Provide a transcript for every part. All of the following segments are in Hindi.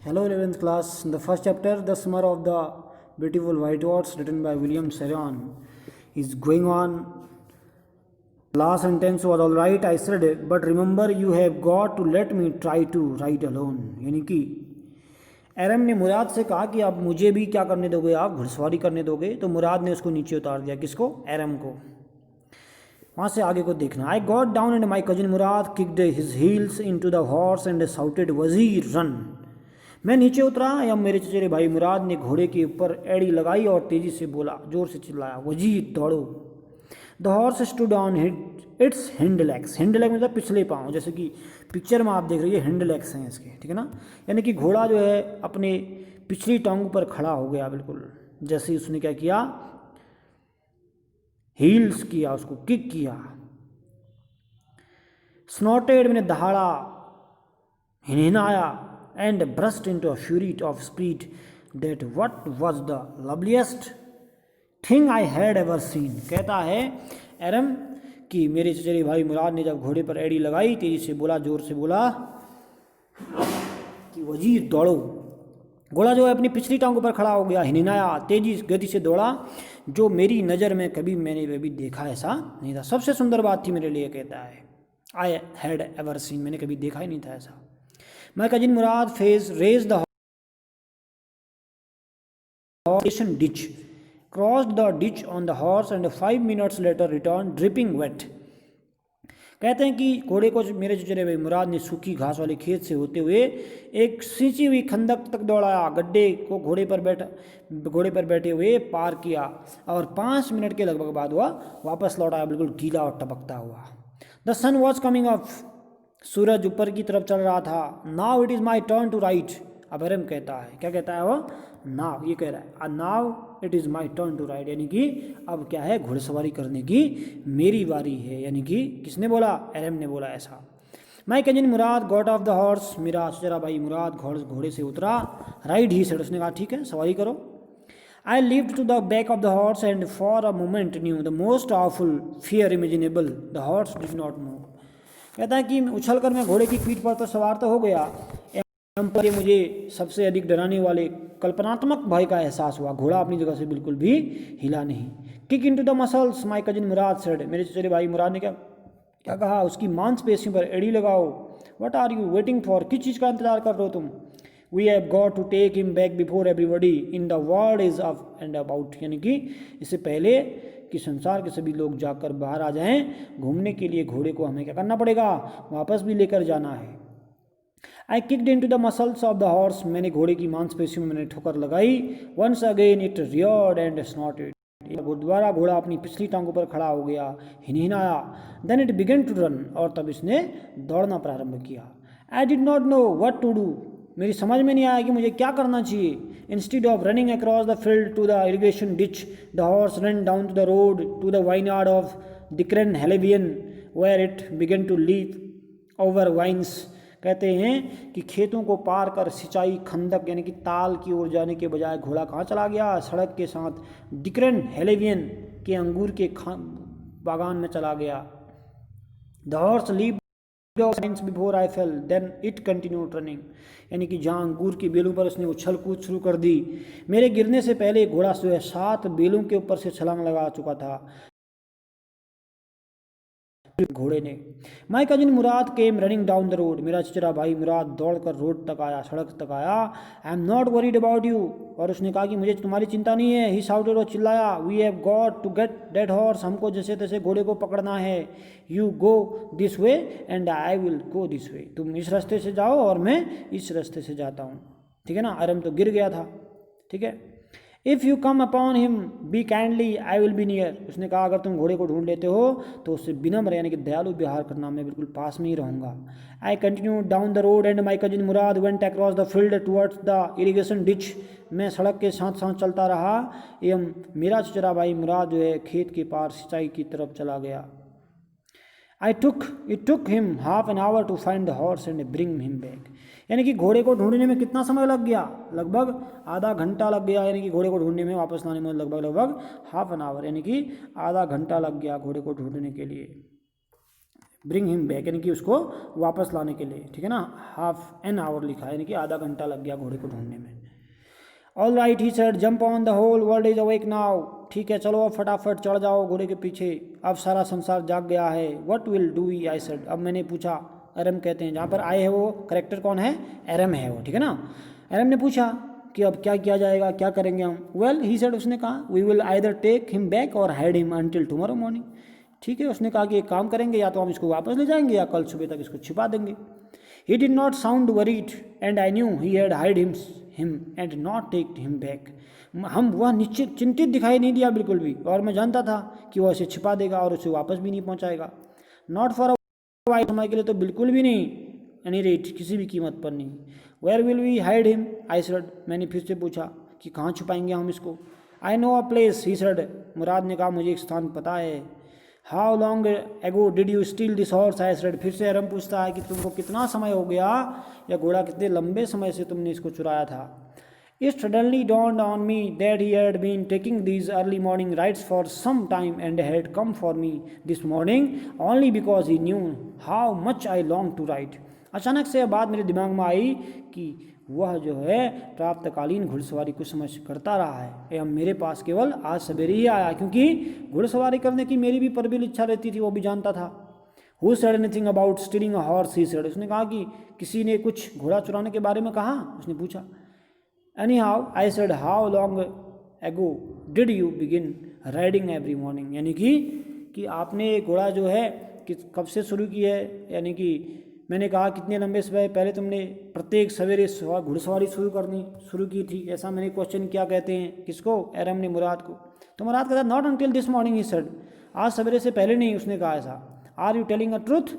Hello 11th class. In the first chapter, The Summer of the Beautiful White Horse, written by William Serron, is going on. Last sentence was all right, I said, but remember you have got to let me try to write alone. यानी कि एरम ने मुराद से कहा कि आप मुझे भी क्या करने दोगे, आप घुड़सवारी करने दोगे। तो मुराद ने उसको नीचे उतार दिया, किसको, एरम को। वहाँ से आगे को देखना। I got down and my cousin Murad kicked his heels into the horse and shouted Wazir run. मैं नीचे उतरा या मेरे चचेरे भाई मुराद ने घोड़े के ऊपर एड़ी लगाई और तेजी से बोला, जोर से चिल्लाया, वजीर दौड़ो। The horse stood on it's hind legs. Hind leg मतलब पिछले पाँव, जैसे कि पिक्चर में आप देख रहे हैं हिंड लेग्स हैं इसके, ठीक है ना। यानी कि घोड़ा जो है अपने पिछली टांगों पर खड़ा हो गया बिल्कुल। जैसे ही उसने क्या किया, हील्स किया, उसको किक किया। स्नॉटेड मैंने दहाड़ा, हिनहिनाया, and burst into a fury of speed that what was the loveliest thing I had ever seen। कहता है एरम कि मेरे चचेरे भाई मुराद ने जब घोड़े पर एड़ी लगाई, तेजी से बोला, जोर से बोला कि वजीर दौड़ो। घोड़ा जो है अपनी पिछली टांगों पर खड़ा हो गया, हिनहिनाया, तेजी गति से दौड़ा, जो मेरी नज़र में मैंने कभी देखा ऐसा नहीं था। सबसे सुंदर बात थी मेरे लिए, कहता है, आई हैड एवर सीन, मैंने कभी देखा ही नहीं था ऐसा। My cousin Murad raised the horse ditch, crossed the ditch on the horse and 5 minutes later returned dripping wet। कहते हैं कि घोड़े को मेरे चचेरे भाई मुराद ने सूखी घास वाले खेत से होते हुए एक सिंची हुई खंदक तक दौड़ाया, गड्ढे को घोड़े पर बैठे हुए पार किया और 5 मिनट के लगभग बाद वह वापस लौट आया, बिल्कुल गीला और टपकता हुआ। The sun was coming up, सूरज ऊपर की तरफ चल रहा था। Now it is my turn to write. अब एरम कहता है, क्या कहता है वो, नाव, ये कह रहा है now it is my turn to write, यानी कि अब क्या है, घुड़सवारी करने की मेरी बारी है। यानी कि किसने बोला, एरम ने बोला ऐसा। माई cousin Murad got off the horse, मेरा चचेरा भाई मुराद घोड़े से उतरा। राइड ही सेड, उसने कहा ठीक है सवारी करो। I lived to the back of the horse and for a moment knew the most awful fear imaginable, the horse did not move. कहता है कि उछल कर मैं घोड़े की पीठ पर तो सवार तो हो गया, पर मुझे सबसे अधिक डराने वाले कल्पनात्मक भय का एहसास हुआ। घोड़ा अपनी जगह से बिल्कुल भी हिला नहीं। Kick into the muscles my cousin Murad said, मेरे चचेरे भाई मुराद ने क्या कहा, उसकी मांसपेशियों पर एड़ी लगाओ। What are you waiting for, किस चीज़ का इंतजार कर रहे हो तुम। We have got to take him back before everybody in the world is up and about, यानी कि इससे पहले कि संसार के सभी लोग जाकर बाहर आ जाएं, घूमने के लिए घोड़े को हमें क्या करना पड़ेगा, वापस भी लेकर जाना है। I kicked into the muscles of the horse, मैंने घोड़े की मांसपेशियों में मैंने ठोकर लगाई। Once again it reared and snorted, दोबारा घोड़ा अपनी पिछली टांगों पर खड़ा हो गया, हिनहिनाया। Then it began to run, और तब इसने दौड़ना प्रारंभ किया। I did not know what to do, मेरी समझ में नहीं आया कि मुझे क्या करना चाहिए। Instead of running across the field to the irrigation ditch, the horse run down to the road to the vineyard of Dikran Halabian where it began to leap over vines. कहते हैं कि खेतों को पार कर सिंचाई खंदक यानी कि ताल की ओर जाने के बजाय घोड़ा कहाँ चला गया, सड़क के साथ डिक्रेन हेलेवियन के अंगूर के बागान में चला गया। The horse leap before I fell then it continued running, यानी कि जहाँ अंगूर की बेलों पर उसने उछल कूद शुरू कर दी, मेरे गिरने से पहले घोड़ा जो है 7 बेलों के ऊपर से छलांग लगा चुका था घोड़े ने। माई cousin Murad came running down the road, मेरा चचेरा भाई मुराद दौड़कर रोड तक आया, सड़क तक आया। I am not worried about you, और उसने कहा कि मुझे तुम्हारी चिंता नहीं है। ही शाउटेड, और चिल्लाया, we have got to get that horse, हमको जैसे तैसे घोड़े को पकड़ना है। You go this way and I will go this way, तुम इस रास्ते से जाओ और मैं इस रास्ते से जाता हूँ, ठीक है ना। अरम तो गिर गया था, ठीक है। If you come upon him B kindly I will be near, उसने कहा अगर तुम घोड़े को ढूंढ लेते हो तो उससे विनम्र यानी कि दयालु व्यवहार करना, मैं बिल्कुल पास में ही रहूँगा। I continue down the road and my cousin Murad went across the field towards the irrigation ditch, मैं सड़क के साथ साथ चलता रहा एवं मेरा चचेरा भाई मुराद जो है खेत के पार सिंचाई की तरफ चला गया। It took him half an hour to find the horse and bring him back, यानी कि घोड़े को ढूंढने में कितना समय लग गया, लगभग आधा घंटा लग गया। यानी कि घोड़े को ढूंढने में, वापस लाने में लगभग हाफ एन आवर, यानी कि आधा घंटा लग गया घोड़े को ढूंढने के लिए। ब्रिंग हिम बैक, यानी कि उसको वापस लाने के लिए, ठीक है ना। हाफ एन आवर लिखा है, यानी कि आधा घंटा लग गया घोड़े को ढूंढने में। All right he said, jump on the whole world is awake now, ठीक है चलो अब फटाफट चढ़ जाओ घोड़े के पीछे, अब सारा संसार जाग गया है। What will do we, I said, अब मैंने पूछा, एरम कहते हैं, जहाँ पर आए है वो करेक्टर कौन है, एरम है वो, ठीक है ना। एरम ने पूछा कि अब क्या किया जाएगा, क्या करेंगे हम। वेल ही सेड, उसने कहा, we will either take him back or hide him until tomorrow morning, ठीक है। उसने कहा कि एक काम करेंगे, या तो हम इसको वापस ले जाएंगे या कल सुबह तक इसको छिपा देंगे। He did not sound worried and I knew he had hide him and not take him back, हम वह निश्चित चिंतित दिखाई नहीं दिया बिल्कुल भी, और मैं जानता था कि वह इसे छिपा देगा और उसे वापस भी नहीं पहुंचाएगा। नॉट फॉर अ वाइट, समय के लिए तो बिल्कुल भी नहीं, एनी रेट किसी भी कीमत पर नहीं। Where will we hide him, I said, मैंने फिर से पूछा कि कहाँ छुपाएंगे हम इसको। I know a place, he said, Mourad ने कहा मुझे एक स्थान पता है। How long ago did you steal this horse, I said, फिर से एरम पूछता है कि तुमको कितना समय हो गया, या घोड़ा कितने लंबे समय से तुमने इसको चुराया था। It suddenly dawned on me that he had been taking these early morning rides for some time and had come for me this morning only because he knew how much I longed to ride. अचानक से यह बात मेरे दिमाग में आई कि वह जो है प्रातःकालीन घुड़सवारी कुछ समय से करता रहा है, एवं मेरे पास केवल आज सवेरे ही आया, क्योंकि घुड़सवारी करने की मेरी भी प्रबल इच्छा रहती थी, वो भी जानता था। Who said anything about stealing a horse, he said, उसने कहा कि किसी ने कुछ घोड़ा चुराने के बारे में कहा, उसने पूछा। Anyhow, I said, how long ago did you begin riding every morning, यानी कि आपने घोड़ा जो है कि कब से शुरू की है, यानी कि मैंने कहा कितने लंबे समय पहले तुमने प्रत्येक सवेरे घुड़सवारी शुरू की थी, ऐसा मैंने क्वेश्चन किया। कहते हैं किसको, एरम ने मुराद को। तो मुराद कहता not until this morning, he said, आज सवेरे से पहले नहीं, उसने कहा ऐसा। Are you telling a truth,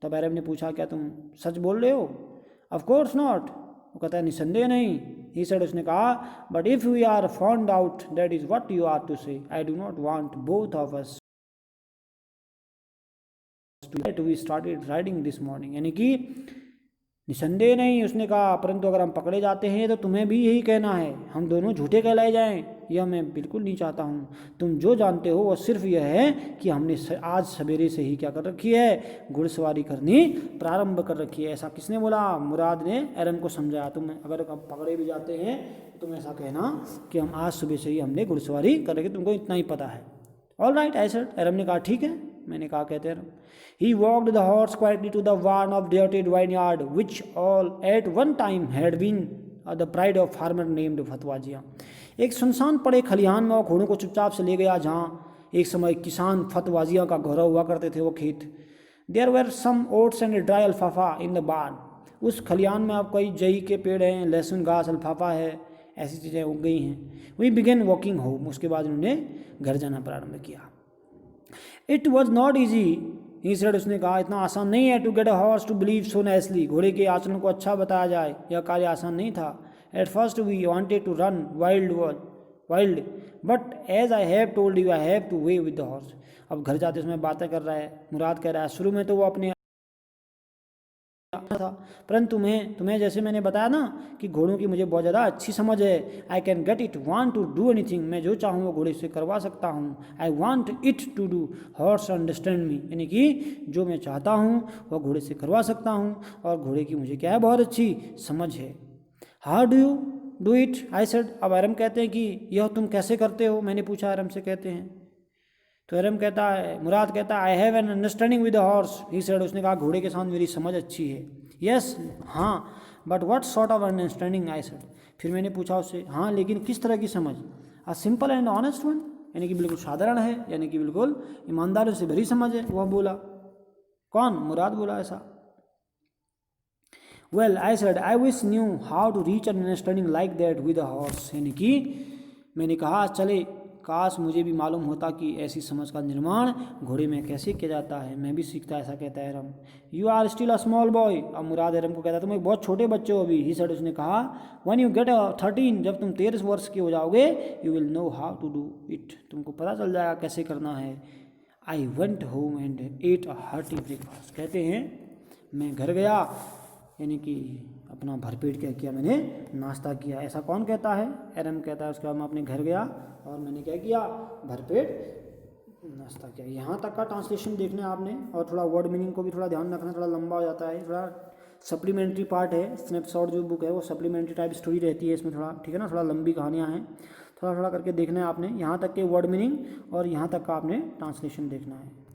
तब एरम ने पूछा क्या तुम सच बोल रहे हो। ऑफ कोर्स नॉट, वो कहता है निसंदेह नहीं। ही सेड, उसने कहा, but if we are found out that is what you are to say, I do not want both of us to we started riding this morning, यानी कि निसंदेह नहीं, उसने कहा, परंतु अगर हम पकड़े जाते हैं तो तुम्हें भी यही कहना है, हम दोनों झूठे कहलाए जाएं, यह मैं बिल्कुल नहीं चाहता हूँ। तुम जो जानते हो वह सिर्फ यह है कि हमने आज सवेरे से ही क्या कर रखी है, घुड़सवारी करनी प्रारंभ कर रखी है। ऐसा किसने बोला, मुराद ने एरम को समझाया। तुम अगर पकड़े भी जाते हैं तो तुम ऐसा कहना कि हम आज सुबह से ही हमने घुड़सवारी कर रखी, तुमको इतना ही पता है। ऑल राइट, आई सेड, एरम ने कहा ठीक है। मैंने कहा कहते हैं, he walked the horse quietly to the barn of deserted vineyard which all at one time had been the pride of farmer named फतवाजिया। एक सुनसान पड़े खलिहान में वो घोड़ों को चुपचाप से ले गया, जहाँ एक समय किसान फतवाजिया का गौरव हुआ करते थे वो खेत। There were some oats and dry alfalfa in the barn, उस खलिहान में अब कई जई के पेड़ हैं, लहसुन घास, अल्फाफा है, ऐसी चीज़ें उग गई हैं। वी बिगेन वॉकिंग होम, उसके बाद उन्होंने घर जाना प्रारंभ किया। It was not easy, he said, उसने कहा इतना आसान नहीं है to get a horse to believe so nicely, घोड़े के आचरण को अच्छा बताया जाए, यह कार्य आसान नहीं था। At first we wanted to run wild but as I have told you I have to way with the horse. अब घर जाते समय बातें कर रहा है, मुराद कह रहा है शुरू में तो वो अपने था, परंतु तुम्हें जैसे मैंने बताया ना कि घोड़ों की मुझे बहुत ज़्यादा अच्छी समझ है। I can get it want to do anything, मैं जो चाहूँ वो घोड़े से करवा सकता हूँ। I want it to do horse understand me, यानी कि जो मैं चाहता हूँ वह घोड़े से करवा सकता हूँ, और घोड़े की मुझे क्या है, बहुत अच्छी समझ है। How do you do it, I said. अब एरम कहते हैं कि यह तुम कैसे करते हो, मैंने पूछा एरम से। कहते हैं तो एरम कहता है, मुराद कहता है, I have an understanding with the horse, he said, उसने कहा घोड़े के साथ मेरी समझ अच्छी है। यस, हाँ, but what sort of understanding, I said. फिर मैंने पूछा उससे, हाँ लेकिन किस तरह की समझ। A simple and honest one, यानी कि बिल्कुल साधारण है, यानी कि बिल्कुल ईमानदारी से भरी समझ है, वह बोला। कौन, मुराद बोला ऐसा। Well I said, I wish knew how to reach an understanding like that with a horse, यानी कि मैंने कहा चले काश मुझे भी मालूम होता कि ऐसी समझ का निर्माण घोड़े में कैसे किया जाता है, मैं भी सीखता, ऐसा कहता है Aram. You are still a small boy, अब मुराद एरम को कहता है तुम एक बहुत छोटे बच्चे हो अभी। ही सेड, उसने कहा, व्हेन यू गेट 13, जब तुम 13 वर्ष के हो जाओगे, you will know how to do it, तुमको पता चल जाएगा कैसे करना है। I went home and ate a hearty breakfast, कहते हैं मैं घर गया, यानी कि अपना भरपेट क्या किया, मैंने नाश्ता किया। ऐसा कौन कहता है, एरम कहता है। उसके बाद मैं अपने घर गया और मैंने क्या किया, भरपेट नाश्ता क्या, यहाँ तक का ट्रांसलेशन देखना है आपने, और थोड़ा वर्ड मीनिंग को भी थोड़ा ध्यान रखना, थोड़ा लंबा हो जाता है, थोड़ा सप्लीमेंट्री पार्ट है। स्नैपशॉट जो बुक है वो सप्लीमेंट्री टाइप स्टोरी रहती है इसमें थोड़ा, ठीक है ना, थोड़ा लंबी कहानियाँ हैं, थोड़ा थोड़ा करके देखना है आपने। यहाँ तक के वर्ड मीनिंग और यहाँ तक का आपने ट्रांसलेशन देखना है।